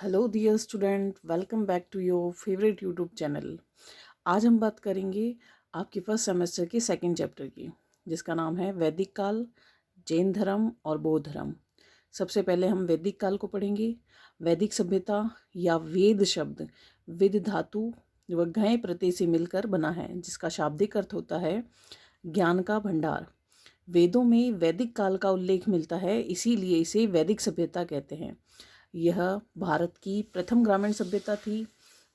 Hello dear student, welcome back to your favourite YouTube channel. आज हम बात करेंगे आपके फर्स्ट सेमेस्टर के सेकंड चैप्टर की, जिसका नाम है वैदिक काल, जैन धर्म और बौद्ध धर्म। सबसे पहले हम वैदिक काल को पढ़ेंगे। वैदिक सभ्यता या वेद शब्द विद धातु व घय प्रत्यय से मिलकर बना है, जिसका शाब्दिक अर्थ होता है ज्ञान का भंडार। वेदों में वैदिक काल का उल्लेख मिलता है, इसीलिए इसे वैदिक सभ्यता कहते हैं। यह भारत की प्रथम ग्रामीण सभ्यता थी।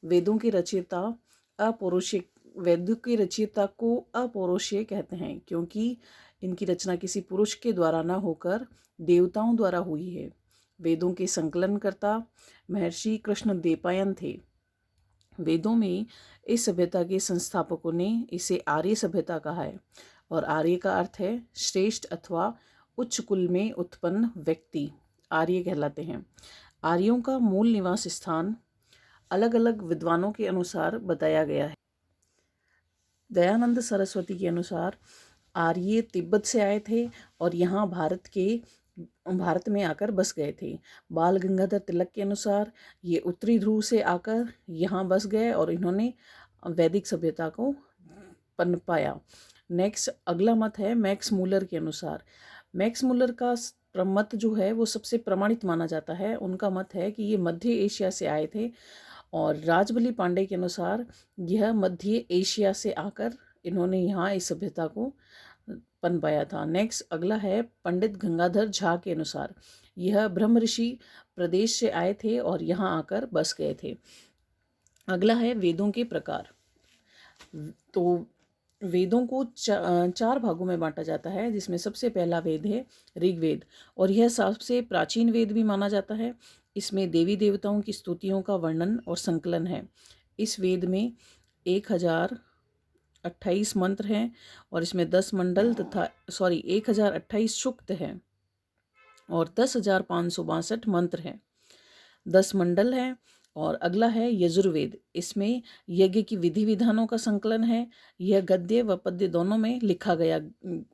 वेदों के रचयिता अपौरुषेय वेदों के रचयिता को अपौरुषेय कहते हैं, क्योंकि इनकी रचना किसी पुरुष के द्वारा न होकर देवताओं द्वारा हुई है। वेदों के संकलनकर्ता महर्षि कृष्ण द्वैपायन थे। वेदों में इस सभ्यता के संस्थापकों ने इसे आर्य सभ्यता कहा है, और आर्य का अर्थ है श्रेष्ठ अथवा उच्च कुल में उत्पन्न व्यक्ति आर्य कहलाते हैं। आर्यों का मूल निवास स्थान अलग अलग विद्वानों के अनुसार बताया गया है। दयानंद सरस्वती के अनुसार आर्य तिब्बत से आए थे और यहाँ भारत में आकर बस गए थे। बाल गंगाधर तिलक के अनुसार ये उत्तरी ध्रुव से आकर यहाँ बस गए और इन्होंने वैदिक सभ्यता को पनपाया। नेक्स्ट अगला मत है मैक्स मूलर के अनुसार। मैक्स मूलर का मत जो है वो सबसे प्रमाणित माना जाता है। उनका मत है कि ये मध्य एशिया से आए थे, और राजबली पांडे के अनुसार यह मध्य एशिया से आकर इन्होंने यहाँ इस सभ्यता को पनपाया था। नेक्स्ट अगला है पंडित गंगाधर झा के अनुसार यह ब्रह्म ऋषि प्रदेश से आए थे और यहाँ आकर बस गए थे। अगला है वेदों के प्रकार। तो वेदों को चार भागों में बांटा जाता है, जिसमें सबसे पहला वेद है ऋग्वेद, और यह सबसे प्राचीन वेद भी माना जाता है। इसमें देवी देवताओं की स्तुतियों का वर्णन और संकलन है। इस वेद में 1028 मंत्र हैं, और इसमें 10 मंडल 1028 सूक्त हैं और 10,562 मंत्र हैं, 10 मंडल हैं। और अगला है यजुर्वेद। इसमें यज्ञ की विधि विधानों का संकलन है। यह गद्य व पद्य दोनों में लिखा गया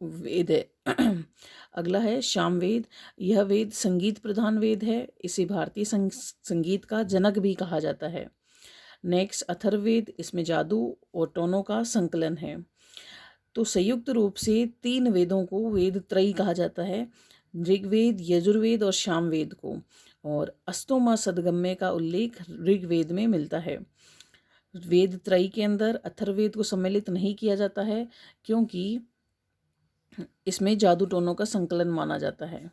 वेद है। अगला है सामवेद। यह वेद संगीत प्रधान वेद है। इसे भारतीय संगीत का जनक भी कहा जाता है। नेक्स्ट अथर्ववेद। इसमें जादू और टोनों का संकलन है। तो संयुक्त रूप से 3 वेदों को वेद त्रयी कहा जाता है, ऋग्वेद, यजुर्वेद और सामवेद को। और अस्तोमा सदगम्य का उल्लेख ऋग्वेद में मिलता है। वेद त्रयी के अंदर अथर्ववेद को सम्मिलित नहीं किया जाता है, क्योंकि इसमें जादू टोनों का संकलन माना जाता है।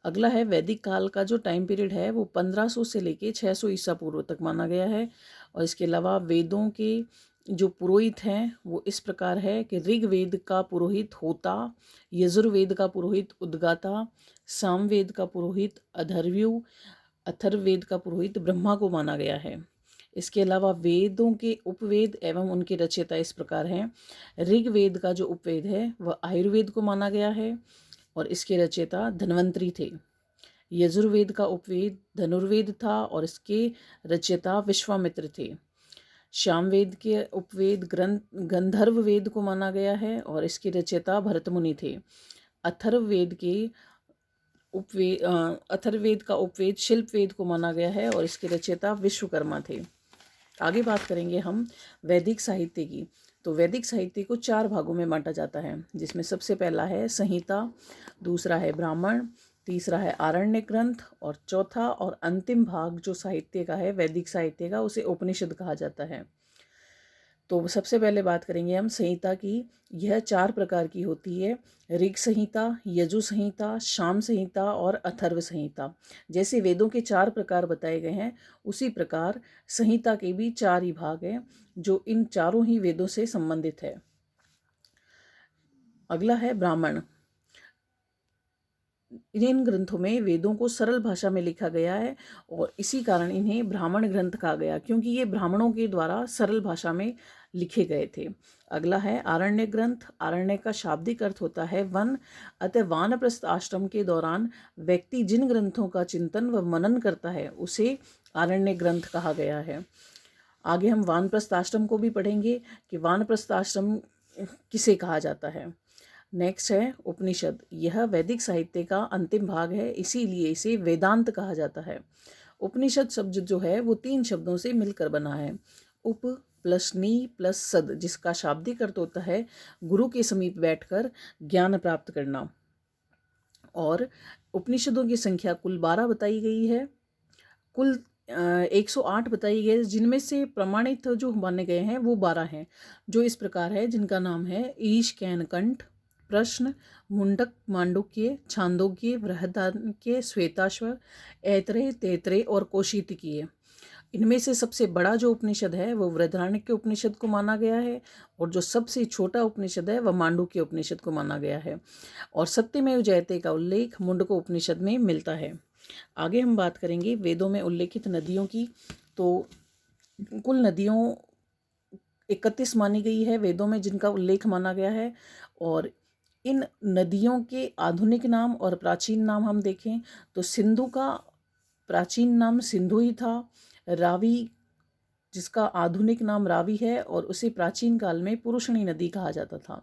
अगला है वैदिक काल का जो टाइम पीरियड है वो 1500 से लेके 600 ईसा पूर्व तक माना गया है। और इसके अलावा वेदों के जो पुरोहित हैं वो इस प्रकार है कि ऋग्वेद का पुरोहित होता, यजुर्वेद का पुरोहित उद्गाता, सामवेद का पुरोहित अधर्व्यु, अथर्ववेद का पुरोहित ब्रह्मा को माना गया है। इसके अलावा वेदों के उपवेद एवं उनके रचयिता इस प्रकार हैं। ऋग्वेद का जो उपवेद है वह आयुर्वेद को माना गया है, और इसके रचयिता धन्वंतरी थे। यजुर्वेद का उपवेद धनुर्वेद था, और इसके रचयिता विश्वामित्र थे। सामवेद के उपवेद गंधर्व वेद को माना गया है, और इसके रचयिता भरतमुनि थे। अथर्ववेद का उपवेद शिल्प वेद को माना गया है, और इसके रचयिता विश्वकर्मा थे। आगे बात करेंगे हम वैदिक साहित्य की। तो वैदिक साहित्य को 4 भागों में बांटा जाता है, जिसमें सबसे पहला है संहिता, दूसरा है ब्राह्मण, तीसरा है आरण्य ग्रंथ, और चौथा और अंतिम भाग जो साहित्य का है वैदिक साहित्य का, उसे उपनिषद कहा जाता है। तो सबसे पहले बात करेंगे हम संहिता की। यह 4 प्रकार की होती है, ऋग संहिता, यजु संहिता, साम संहिता और अथर्व संहिता। जैसे वेदों के 4 प्रकार बताए गए हैं, उसी प्रकार संहिता के भी 4 ही भाग हैं, जो इन चारों ही वेदों से संबंधित है। अगला है ब्राह्मण। इन ग्रंथों में वेदों को सरल भाषा में लिखा गया है, और इसी कारण इन्हें ब्राह्मण ग्रंथ कहा गया, क्योंकि ये ब्राह्मणों के द्वारा सरल भाषा में लिखे गए थे। अगला है आरण्य ग्रंथ। आरण्य का शाब्दिक अर्थ होता है वन। अतः वानप्रस्थ आश्रम के दौरान व्यक्ति जिन ग्रंथों का चिंतन व मनन करता है उसे आरण्य ग्रंथ कहा गया है। आगे हम वानप्रस्थ आश्रम को भी पढ़ेंगे कि वानप्रस्थ आश्रम किसे कहा जाता है। नेक्स्ट है उपनिषद। यह वैदिक साहित्य का अंतिम भाग है, इसीलिए इसे वेदांत कहा जाता है। उपनिषद शब्द जो है वो 3 शब्दों से मिलकर बना है, उप प्लस नी प्लस सद, जिसका शाब्दिक अर्थ होता है गुरु के समीप बैठकर ज्ञान प्राप्त करना। और उपनिषदों की संख्या कुल 12 बताई गई है, कुल 108 बताई गई है, जिनमें से प्रमाणित जो माने गए हैं वो 12 हैं, जो इस प्रकार है, जिनका नाम है ईश, कैन, कंठ, प्रश्न, मुंडक, मांडुक्य, छांदोग्य, बृहदारण्यक, श्वेताश्वर, ऐतरेय, तैतरेय और कौशितकीय। इनमें से सबसे बड़ा जो उपनिषद है वो बृहदारण्यक उपनिषद को माना गया है, और जो सबसे छोटा उपनिषद है वह मांडुक्य उपनिषद को माना गया है। और सत्यमेव जयते का उल्लेख मुंडक उपनिषद में मिलता है। आगे हम बात करेंगे वेदों में उल्लेखित नदियों की। तो कुल नदियों 31 मानी गई है वेदों में, जिनका उल्लेख माना गया है। और इन नदियों के आधुनिक नाम और प्राचीन नाम हम देखें तो सिंधु का प्राचीन नाम सिंधु ही था, रावी जिसका आधुनिक नाम रावी है और उसे प्राचीन काल में पुरुषणी नदी कहा जाता था,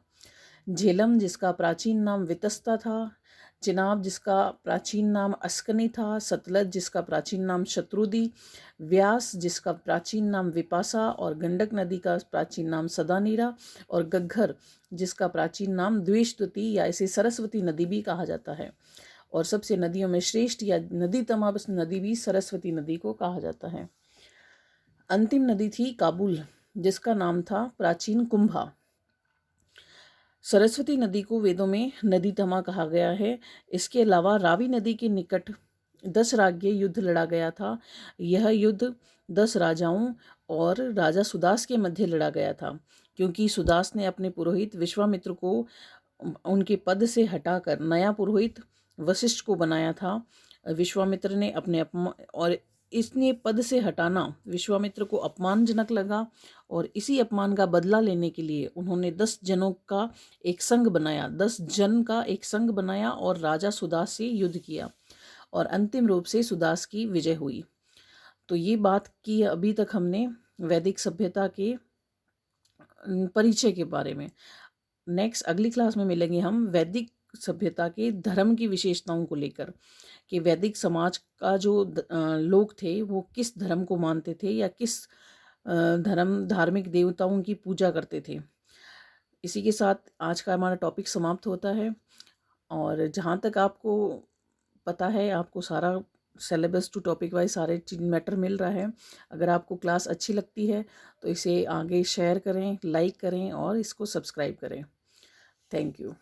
झेलम जिसका प्राचीन नाम वितस्ता था, चिनाब जिसका प्राचीन नाम अस्कनी था, सतलज जिसका प्राचीन नाम शत्रुदी, व्यास जिसका प्राचीन नाम विपासा, और गंडक नदी का प्राचीन नाम सदानीरा, और गग्घर जिसका प्राचीन नाम द्वेषद्वती या इसे सरस्वती नदी भी कहा जाता है। और सबसे नदियों में श्रेष्ठ या नदीतमा नदी भी सरस्वती नदी को कहा जाता है। अंतिम नदी थी काबुल, जिसका नाम था प्राचीन कुंभा। सरस्वती नदी को वेदों में नदीतमा कहा गया है। इसके अलावा रावी नदी के निकट 10 राज्य युद्ध लड़ा गया था। यह युद्ध 10 राजाओं और राजा सुदास के मध्य लड़ा गया था, क्योंकि सुदास ने अपने पुरोहित विश्वामित्र को उनके पद से हटाकर नया पुरोहित वशिष्ठ को बनाया था। विश्वामित्र ने अपने और इसने पद से हटाना विश्वामित्र को अपमानजनक लगा, और इसी अपमान का बदला लेने के लिए उन्होंने 10 जनों का एक संघ बनाया, 10 जन का एक संघ बनाया और राजा सुदास से युद्ध किया, और अंतिम रूप से सुदास की विजय हुई। तो ये बात की अभी तक हमने वैदिक सभ्यता के परिचय के बारे में। नेक्स्ट अगली क्लास में मिलेंगे हम वैदिक सभ्यता के धर्म की विशेषताओं को लेकर, कि वैदिक समाज का जो लोग थे वो किस धर्म को मानते थे या किस धार्मिक देवताओं की पूजा करते थे। इसी के साथ आज का हमारा टॉपिक समाप्त होता है। और जहाँ तक आपको पता है, आपको सारा सिलेबस टू टॉपिक वाइज सारे मैटर मिल रहा है। अगर आपको क्लास अच्छी लगती है तो इसे आगे शेयर करें, लाइक करें और इसको सब्सक्राइब करें। Thank you.